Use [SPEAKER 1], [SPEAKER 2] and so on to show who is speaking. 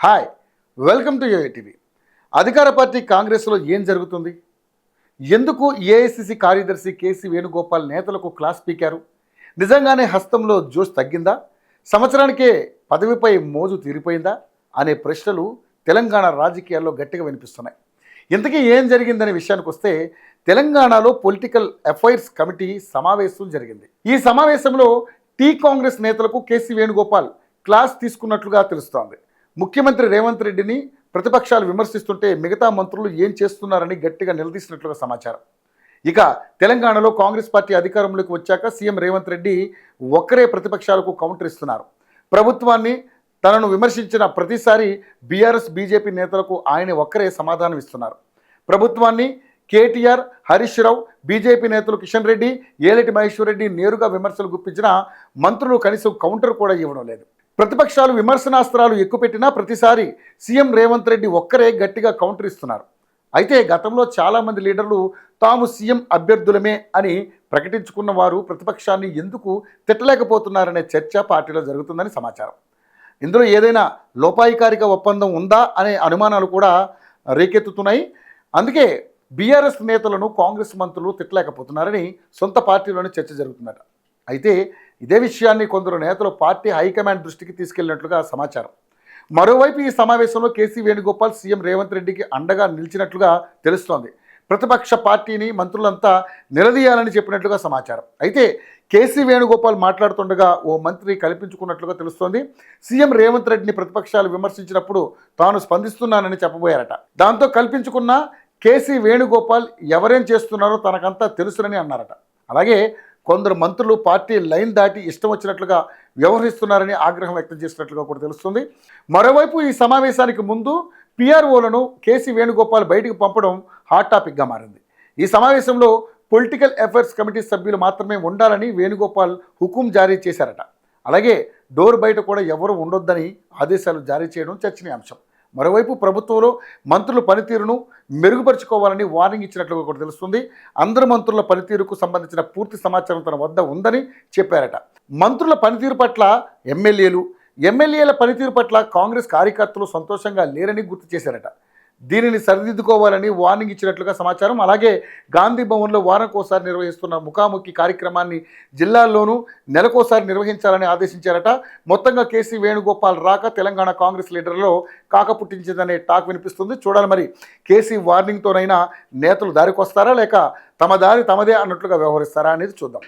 [SPEAKER 1] Hi, welcome to TV. అధికార party కాంగ్రెస్లో ఏం జరుగుతుంది? ఎందుకు ఏఐసిసి కార్యదర్శి కేసీ వేణుగోపాల్ నేతలకు క్లాస్ పీకారు? నిజంగానే హస్తంలో జోష్ తగ్గిందా? సంవత్సరానికే పదవిపై మోజు తీరిపోయిందా అనే ప్రశ్నలు తెలంగాణ రాజకీయాల్లో గట్టిగా వినిపిస్తున్నాయి. ఇంతకీ ఏం జరిగిందనే విషయానికి వస్తే, తెలంగాణలో పొలిటికల్ అఫైర్స్ కమిటీ సమావేశం జరిగింది. ఈ సమావేశంలో కాంగ్రెస్ నేతలకు కేసీ వేణుగోపాల్ క్లాస్ తీసుకున్నట్లుగా తెలుస్తోంది. ముఖ్యమంత్రి రేవంత్ రెడ్డిని ప్రతిపక్షాలు విమర్శిస్తుంటే మిగతా మంత్రులు ఏం చేస్తున్నారని గట్టిగా నిలదీసినట్లుగా సమాచారం. ఇక తెలంగాణలో కాంగ్రెస్ పార్టీ అధికారంలోకి వచ్చాక సీఎం రేవంత్ రెడ్డి ఒక్కరే ప్రతిపక్షాలకు కౌంటర్ ఇస్తున్నారు. ప్రభుత్వాన్ని తనను విమర్శించిన ప్రతిసారి బీఆర్ఎస్ బీజేపీ నేతలకు ఆయన ఒక్కరే సమాధానం ఇస్తున్నారు. ప్రభుత్వాన్ని కేటీఆర్, హరీష్ రావు, బీజేపీ నేతలు కిషన్ రెడ్డి, ఏలటి మహేశ్వర్ రెడ్డి నేరుగా విమర్శలు గుప్పించిన మంత్రులు కనీసం కౌంటర్ కూడా ఇవ్వడం లేదు. ప్రతిపక్షాలు విమర్శనాస్త్రాలు ఎక్కుపెట్టినా ప్రతిసారి సీఎం రేవంత్ రెడ్డి ఒక్కరే గట్టిగా కౌంటర్ ఇస్తున్నారు. అయితే గతంలో చాలామంది లీడర్లు తాము సీఎం అభ్యర్థులమే అని ప్రకటించుకున్న వారు ప్రతిపక్షాన్ని ఎందుకు తిట్టలేకపోతున్నారనే చర్చ పార్టీలో జరుగుతుందని సమాచారం. ఇందులో ఏదైనా లోపాయికారిక ఒప్పందం ఉందా అనే అనుమానాలు కూడా రేకెత్తుతున్నాయి. అందుకే బీఆర్ఎస్ నేతలను కాంగ్రెస్ మంత్రులు తిట్టలేకపోతున్నారని సొంత పార్టీలోనే చర్చ జరుగుతుందట. అయితే ఇదే విషయాన్ని కొందరు నేతలు పార్టీ హైకమాండ్ దృష్టికి తీసుకెళ్లినట్లుగా సమాచారం. మరోవైపు ఈ సమావేశంలో కేసీ వేణుగోపాల్ సీఎం రేవంత్ రెడ్డికి అండగా నిలిచినట్లుగా తెలుస్తోంది. ప్రతిపక్ష పార్టీని మంత్రులంతా నిలదీయాలని చెప్పినట్లుగా సమాచారం. అయితే కేసీ వేణుగోపాల్ మాట్లాడుతుండగా ఓ మంత్రి కల్పించుకున్నట్లుగా తెలుస్తోంది. సీఎం రేవంత్ రెడ్డిని ప్రతిపక్షాలు విమర్శించినప్పుడు తాను స్పందిస్తున్నానని చెప్పబోయారట. దాంతో కల్పించుకున్న కేసీ వేణుగోపాల్ ఎవరేం చేస్తున్నారో తనకంతా తెలుసునని అన్నారట. అలాగే కొందరు మంత్రులు పార్టీ లైన్ దాటి ఇష్టం వచ్చినట్లుగా వ్యవహరిస్తున్నారని ఆగ్రహం వ్యక్తం చేసినట్లుగా కూడా తెలుస్తుంది. మరోవైపు ఈ సమావేశానికి ముందు పిఆర్ఓలను కేసీ వేణుగోపాల్ బయటకు పంపడం హాట్ టాపిక్గా మారింది. ఈ సమావేశంలో పొలిటికల్ అఫైర్స్ కమిటీ సభ్యులు మాత్రమే ఉండాలని వేణుగోపాల్ హుకుం జారీ చేశారట. అలాగే డోర్ బయట కూడా ఎవరు ఉండొద్దని ఆదేశాలు జారీ చేయడం చర్చనీయాంశం. మరోవైపు ప్రభుత్వంలో మంత్రుల పనితీరును మెరుగుపరుచుకోవాలని వార్నింగ్ ఇచ్చినట్లుగా కూడా తెలుస్తుంది. అందరు మంత్రుల పనితీరుకు సంబంధించిన పూర్తి సమాచారం తన వద్ద ఉందని చెప్పారట. మంత్రుల పనితీరు పట్ల ఎమ్మెల్యేల పనితీరు పట్ల కాంగ్రెస్ కార్యకర్తలు సంతోషంగా లేరని గుర్తు చేశారట. దీనిని సరిదిద్దుకోవాలని వార్నింగ్ ఇచ్చినట్లుగా సమాచారం. అలాగే గాంధీ భవన్లో వారంకోసారి నిర్వహిస్తున్న ముఖాముఖి కార్యక్రమాన్ని జిల్లాల్లోనూ నెలకోసారి నిర్వహించాలని ఆదేశించారట. మొత్తంగా కేసీ వేణుగోపాల్ రాక తెలంగాణ కాంగ్రెస్ లీడర్లో కాకపుట్టించిందనే టాక్ వినిపిస్తుంది. చూడాలి మరి కేసీ వార్నింగ్తోనైనా నేతలు దారికొస్తారా లేక తమ దారి తమదే అన్నట్లుగా వ్యవహరిస్తారా అనేది చూద్దాం.